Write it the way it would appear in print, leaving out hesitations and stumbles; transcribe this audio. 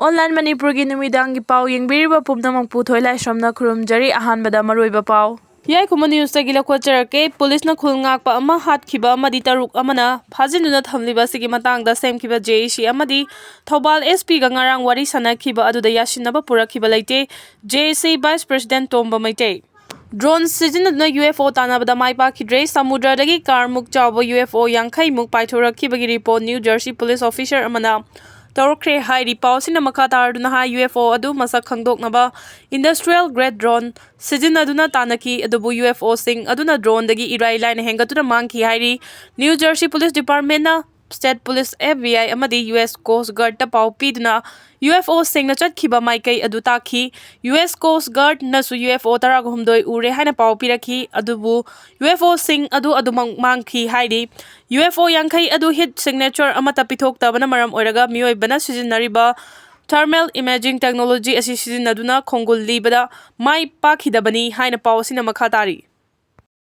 Online Manipuri numidangi pau yengbiriba pumnamang puthoi laisramna khurumjari ahanbada maroiba pau. Yai kuma news tagi lakwajarake police na khulngakpa ama hatkhiba amadi taruk amana phajinduna thamliba sigi matangda semkhiba JC amadi Thobal SP ga ngarang wari sanakhiba aduda yasinaba purakhiba leite JC Vice President Tomba Maite. Drone sijinaduna UFO tanabada maipa khidre samudradagi karmuk chawba UFO yankhai muk paithorakhibagi report New Jersey police officer amana Thagttuna Hairi pausina makatarduna ha UFO adu masak khangdoknaba industrial grade drone sijinaduna tanaki adubu UFO sing aduna drone dagi irai line hengatuna mangki hairi New Jersey Police Department na State Police FBI amadi US Coast Guard ta pau piduna UFO sing na chatkhiba maikai adu takhi US Coast Guard na su UFO taragumdoi ure haina pau pirakhi adubu UFO sing adu mangki hairi UFO yankhai adu hit signature amata pithok tabana maram oiraga mioi bana sijinariba thermal imaging technology asi sijinaduna khongul libada mai pakhidabani haina pau sina makhatari